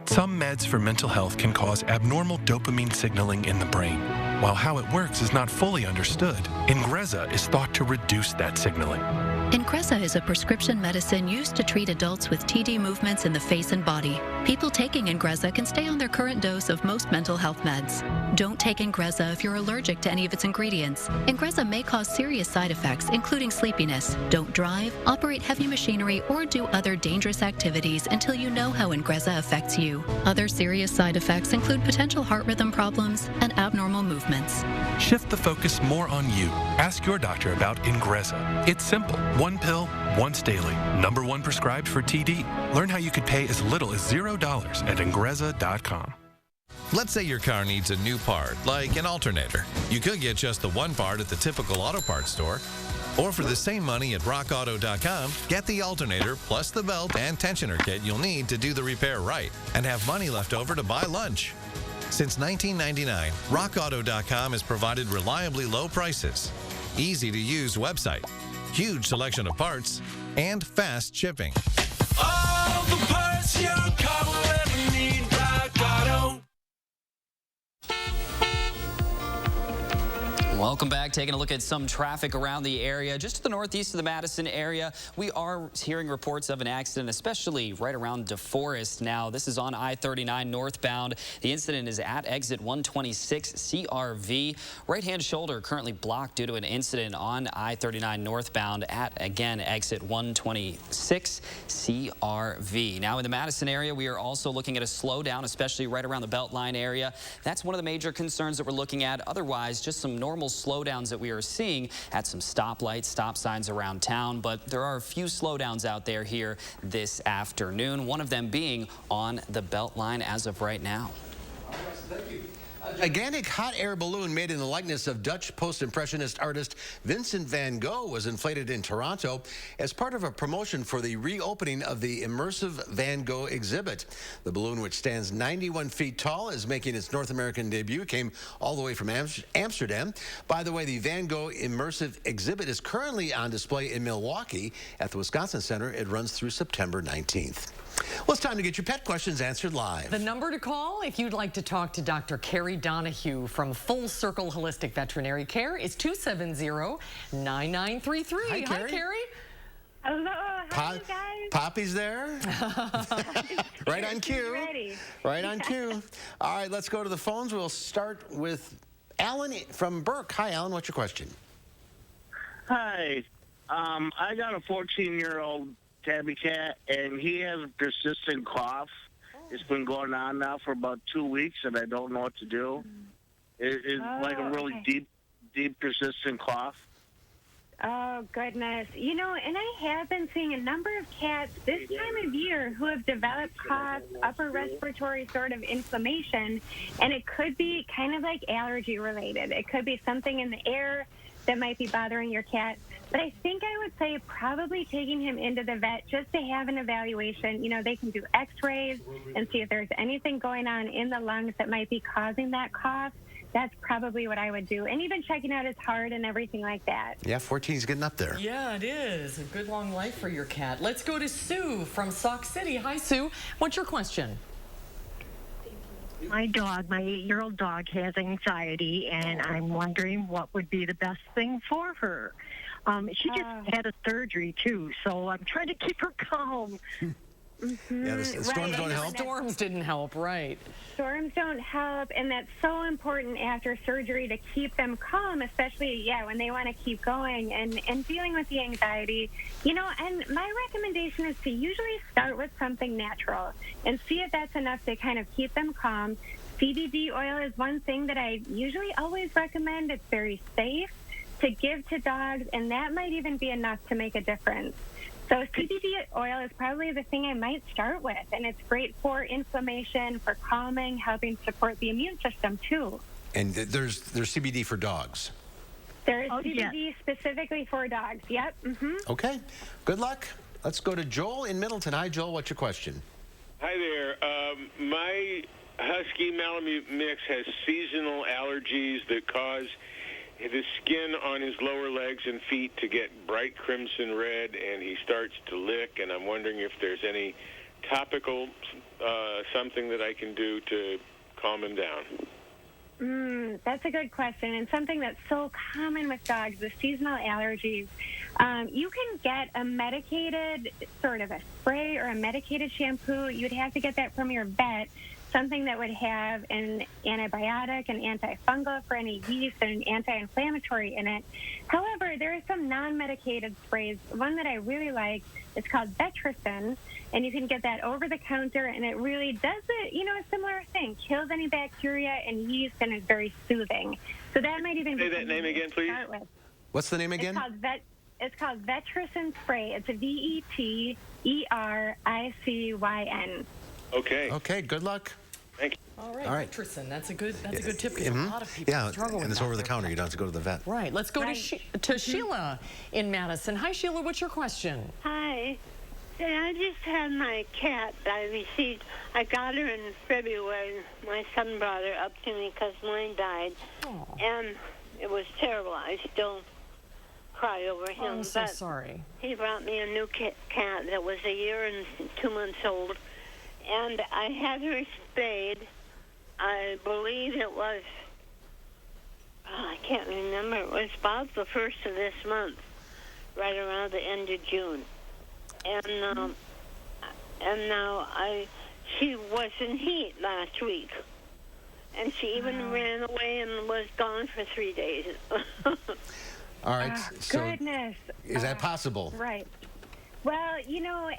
Some meds for mental health can cause abnormal dopamine signaling in the brain. While how it works is not fully understood, Ingrezza is thought to reduce that signaling. Ingrezza is a prescription medicine used to treat adults with TD movements in the face and body. People taking Ingrezza can stay on their current dose of most mental health meds. Don't take Ingrezza if you're allergic to any of its ingredients. Ingrezza may cause serious side effects, including sleepiness. Don't drive, operate heavy machinery, or do other dangerous activities until you know how Ingrezza affects you. Other serious side effects include potential heart rhythm problems and abnormal movements. Shift the focus more on you. Ask your doctor about Ingrezza. It's simple. One pill, once daily. #1 prescribed for TD. Learn how you could pay as little as $0 at Ingrezza.com. Let's say your car needs a new part, like an alternator. You could get just the one part at the typical auto parts store. Or for the same money at rockauto.com, get the alternator plus the belt and tensioner kit you'll need to do the repair right and have money left over to buy lunch. Since 1999, rockauto.com has provided reliably low prices, easy-to-use website, huge selection of parts, and fast shipping. All the parts your car will ever need, Rock Auto. Welcome back. Taking a look at some traffic around the area. Just to the northeast of the Madison area, we are hearing reports of an accident, especially right around DeForest now. This is on I-39 northbound. The incident is at exit 126 CRV. Right-hand shoulder currently blocked due to an incident on I-39 northbound at, again, exit 126 CRV. Now in the Madison area, we are also looking at a slowdown, especially right around the Beltline area. That's one of the major concerns that we're looking at. Otherwise, just some normal slowdowns that we are seeing at some stoplights, stop signs around town, but there are a few slowdowns out there here this afternoon, one of them being on the Beltline as of right now. Thank you. A gigantic hot air balloon made in the likeness of Dutch post-impressionist artist Vincent van Gogh was inflated in Toronto as part of a promotion for the reopening of the immersive Van Gogh exhibit. The balloon, which stands 91 feet tall, is making its North American debut, came all the way from Amsterdam. By the way, the Van Gogh immersive exhibit is currently on display in Milwaukee at the Wisconsin Center. It runs through September 19th. Well, it's time to get your pet questions answered live. The number to call if you'd like to talk to Dr. Carrie Donahue from Full Circle Holistic Veterinary Care is 270-9933. Hi, Carrie. Hi, Carrie. Hello. How are you guys? Poppy's there. Right on cue. Ready. Right on cue. All right, let's go to the phones. We'll start with Alan from Burke. Hi, Alan. What's your question? Hi. I got a 14-year-old tabby cat, and he has a persistent cough. It's been going on now for about 2 weeks, and I don't know what to do. It's like a really deep, persistent cough. Oh, goodness. You know, and I have been seeing a number of cats this time of year who have developed cough, upper respiratory sort of inflammation, and it could be kind of like allergy related. It could be something in the air that might be bothering your cat. But I think I would say probably taking him into the vet just to have an evaluation. You know, they can do x-rays and see if there's anything going on in the lungs that might be causing that cough. That's probably what I would do. And even checking out his heart and everything like that. Yeah, 14 is getting up there. Yeah, it is. A good long life for your cat. Let's go to Sue from Sauk City. Hi, Sue. What's your question? My 8-year-old dog has anxiety, and I'm wondering what would be the best thing for her. She just had a surgery, too, so I'm trying to keep her calm. Yeah, the storms don't help. Storms didn't help, right? Storms don't help, and that's so important after surgery to keep them calm, especially, when they want to keep going and dealing with the anxiety. You know, and my recommendation is to usually start with something natural and see if that's enough to kind of keep them calm. CBD oil is one thing that I usually always recommend. It's very safe to give to dogs, and that might even be enough to make a difference. So CBD oil is probably the thing I might start with, and it's great for inflammation, for calming, helping support the immune system, too. And there's CBD for dogs? There's CBD specifically for dogs, yep. Okay, good luck. Let's go to Joel in Middleton. Hi, Joel, what's your question? Hi there. My Husky Malamute mix has seasonal allergies that cause the skin on his lower legs and feet to get bright crimson red, and he starts to lick, and I'm wondering if there's any topical something that I can do to calm him down. That's a good question, and something that's so common with dogs, the seasonal allergies. You can get a medicated sort of a spray or a medicated shampoo. You'd have to get that from your vet, something that would have an antibiotic, an antifungal for any yeast, and an anti-inflammatory in it. However, there are some non-medicated sprays. One that I really like is called Beautyrest, and you can get that over the counter, and it really does it, a similar thing. Kills any bacteria and yeast, and is very soothing. So that might even say that name again, please. Start with. What's the name again? It's called Beautyrest Spray. It's a Vetericyn. Okay. Okay, good luck. Thank you. All right, All right. Beautyrest, that's a good tip because a lot of people Yeah, struggle with and it's that. over the counter. You don't have to go to the vet. Right, let's go to Sheila in Madison. Hi, Sheila, what's your question? Hi. I just had my cat. I got her in February. My son brought her up to me because mine died. Aww. And it was terrible. I still cry over him. I'm so but sorry. He brought me a new cat that was 1 year and 2 months old. And I had her spayed. I believe it was, I can't remember. It was about the 1st of this month, right around the end of June. And now she was in heat last week. And she even ran away and was gone for 3 days. All right. So Goodness. is that possible? Right. Well,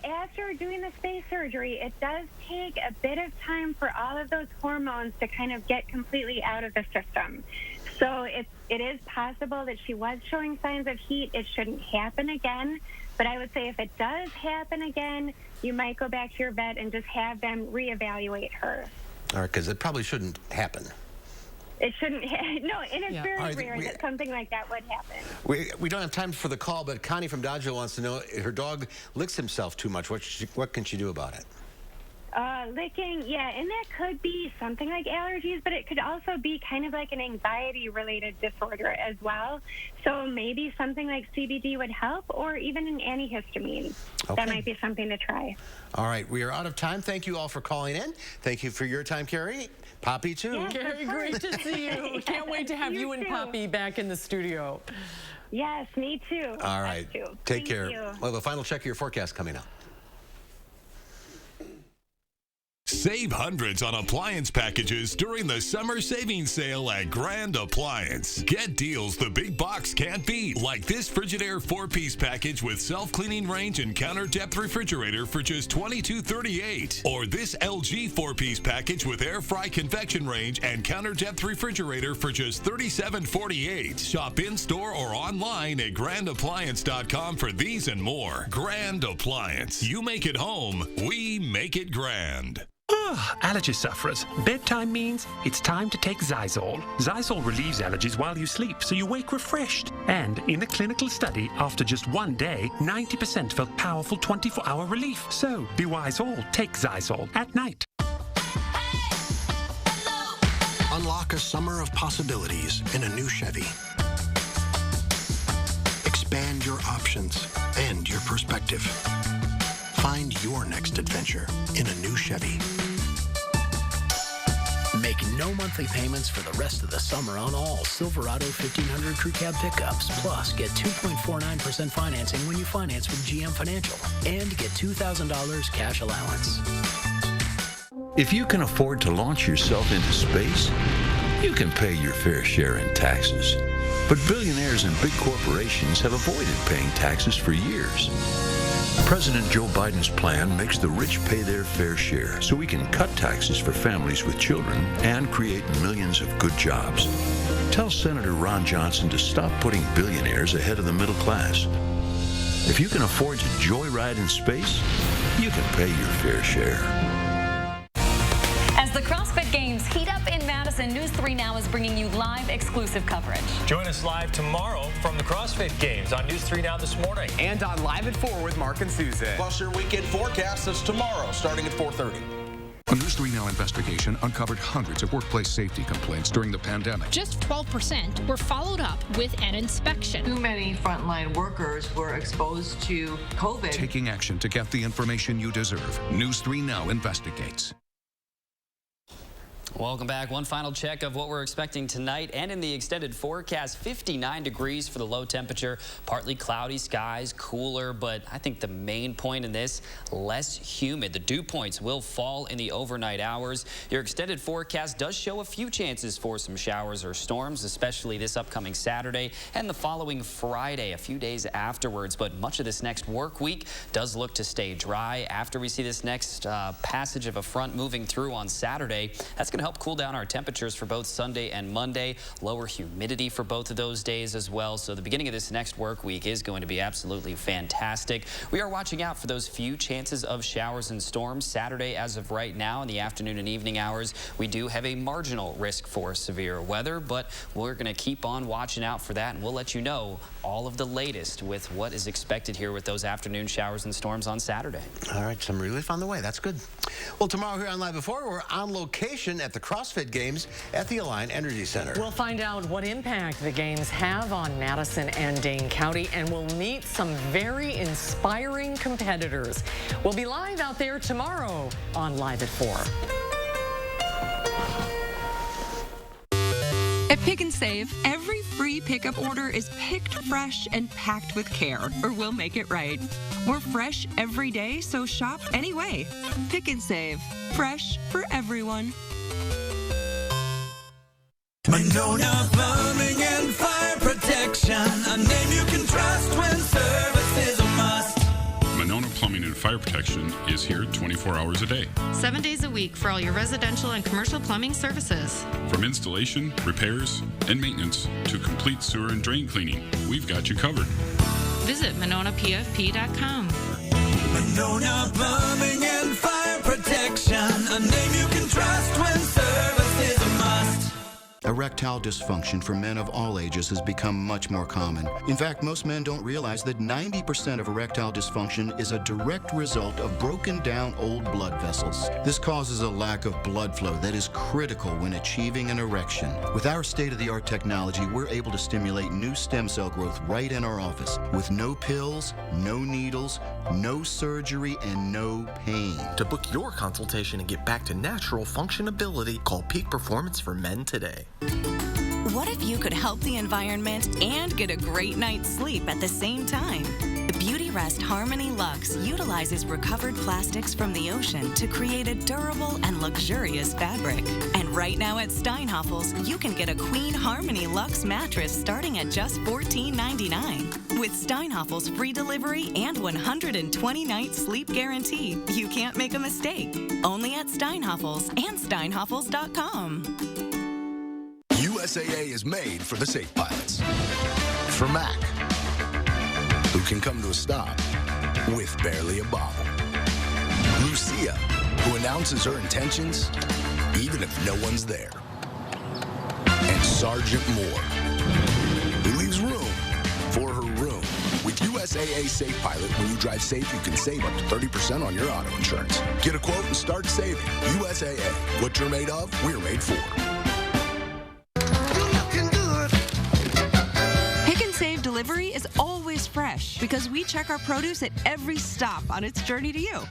after doing the spay surgery, it does take a bit of time for all of those hormones to kind of get completely out of the system. So it is possible that she was showing signs of heat. It shouldn't happen again. But I would say if it does happen again, you might go back to your vet and just have them reevaluate her. All right, because it probably shouldn't happen. It shouldn't. No, and it's very All right, rare that something like that would happen. We don't have time for the call, but Connie from Dodgeville wants to know, her dog licks himself too much. What can she do about it? Licking, yeah, and that could be something like allergies, but it could also be kind of like an anxiety-related disorder as well. So maybe something like CBD would help, or even an antihistamine. Okay. That might be something to try. All right, we are out of time. Thank you all for calling in. Thank you for your time, Carrie. Poppy, too. Yeah, Carrie, great to see you. Can't wait to have you and Poppy back in the studio. Yes, me too. All right, take care. You. We'll have a final check of your forecast coming up. Save hundreds on appliance packages during the summer savings sale at Grand Appliance. Get deals the big box can't beat, like this Frigidaire 4-piece package with self-cleaning range and counter depth refrigerator for just $22.38. Or this LG 4-piece package with air fry convection range and counter depth refrigerator for just $37.48. Shop in-store or online at grandappliance.com for these and more. Grand Appliance. You make it home, we make it grand. Allergy sufferers. Bedtime means it's time to take Zysol. Zysol relieves allergies while you sleep, so you wake refreshed. And in a clinical study, after just 1 day, 90% felt powerful 24-hour relief. So, be wise all. Take Zysol at night. Unlock a summer of possibilities in a new Chevy. Expand your options and your perspective. Find your next adventure in a new Chevy. Make no monthly payments for the rest of the summer on all Silverado 1500 Crew Cab pickups. Plus, get 2.49% financing when you finance with GM Financial. And get $2,000 cash allowance. If you can afford to launch yourself into space, you can pay your fair share in taxes. But billionaires and big corporations have avoided paying taxes for years. President Joe Biden's plan makes the rich pay their fair share so we can cut taxes for families with children and create millions of good jobs. Tell Senator Ron Johnson to stop putting billionaires ahead of the middle class. If you can afford to joyride in space, you can pay your fair share. As the CrossFit Games heat up in Madison, News 3 Now is bringing you live exclusive coverage. Join us live tomorrow from the CrossFit Games on News 3 Now this morning. And on Live at 4 with Mark and Susan. Plus your weekend forecast is tomorrow, starting at 4:30. A News 3 Now investigation uncovered hundreds of workplace safety complaints during the pandemic. Just 12% were followed up with an inspection. Too many frontline workers were exposed to COVID. Taking action to get the information you deserve. News 3 Now investigates. Welcome back. One final check of what we're expecting tonight and in the extended forecast. 59 degrees for the low temperature, partly cloudy skies, cooler, but I think the main point in this, less humid. The dew points will fall in the overnight hours. Your extended forecast does show a few chances for some showers or storms, especially this upcoming Saturday and the following Friday, a few days afterwards. But much of this next work week does look to stay dry after we see this next passage of a front moving through on Saturday. That's going to help cool down our temperatures for both Sunday and Monday. Lower humidity for both of those days as well. So the beginning of this next work week is going to be absolutely fantastic. We are watching out for those few chances of showers and storms. Saturday, as of right now, in the afternoon and evening hours, we do have a marginal risk for severe weather, but we're going to keep on watching out for that, and we'll let you know all of the latest with what is expected here with those afternoon showers and storms on Saturday. All right, some relief on the way. That's good. Well, tomorrow here on Live at 4, we're on location at the CrossFit Games at the Alliant Energy Center. We'll find out what impact the games have on Madison and Dane County, and we'll meet some very inspiring competitors. We'll be live out there tomorrow on Live at 4. At Pick and Save, every free pickup order is picked fresh and packed with care, or we'll make it right. We're fresh every day, so shop anyway. Pick and Save. Fresh for everyone. Monona Plumbing and Fire Protection, a name you can trust when service is a must. Monona Plumbing and Fire Protection is here 24 hours a day. 7 days a week for all your residential and commercial plumbing services. From installation, repairs, and maintenance to complete sewer and drain cleaning, we've got you covered. Visit MononaPFP.com. Monona Plumbing and Fire Protection, a name you can trust when service is a must. Erectile dysfunction for men of all ages has become much more common. In fact, most men don't realize that 90% of erectile dysfunction is a direct result of broken down old blood vessels. This causes a lack of blood flow that is critical when achieving an erection. With our state-of-the-art technology, we're able to stimulate new stem cell growth right in our office with no pills, no needles, no surgery, and no pain. To book your consultation and get back to natural functionability, call Peak Performance for Men today. What if you could help the environment and get a great night's sleep at the same time? The Beautyrest HARMONY LUX utilizes recovered plastics from the ocean to create a durable and luxurious fabric. And right now at Steinhoffel's, you can get a Queen Harmony Lux mattress starting at just $14.99. With Steinhoffel's free delivery and 120-night sleep guarantee, you can't make a mistake. Only at Steinhoffel's and Steinhoffels.com. USAA is made for the safe pilots. For Mac, who can come to a stop with barely a bobble. Lucia, who announces her intentions even if no one's there. And Sergeant Moore, who leaves room for her room. With USAA Safe Pilot, when you drive safe, you can save up to 30% on your auto insurance. Get a quote and start saving. USAA, what you're made of, we're made for. Delivery is always fresh because we check our produce at every stop on its journey to you.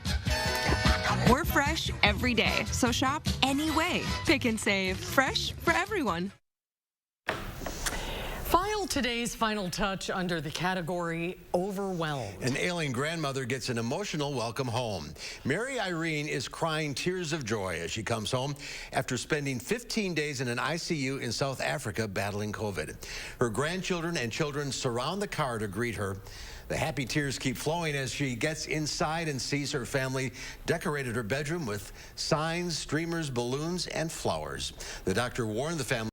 We're fresh every day, so shop anyway. Pick and Save. Fresh for everyone. File today's final touch under the category overwhelmed. An ailing grandmother gets an emotional welcome home. Mary Irene is crying tears of joy as she comes home after spending 15 days in an ICU in South Africa battling COVID. Her grandchildren and children surround the car to greet her. The happy tears keep flowing as she gets inside and sees her family decorated her bedroom with signs, streamers, balloons, and flowers. The doctor warned the family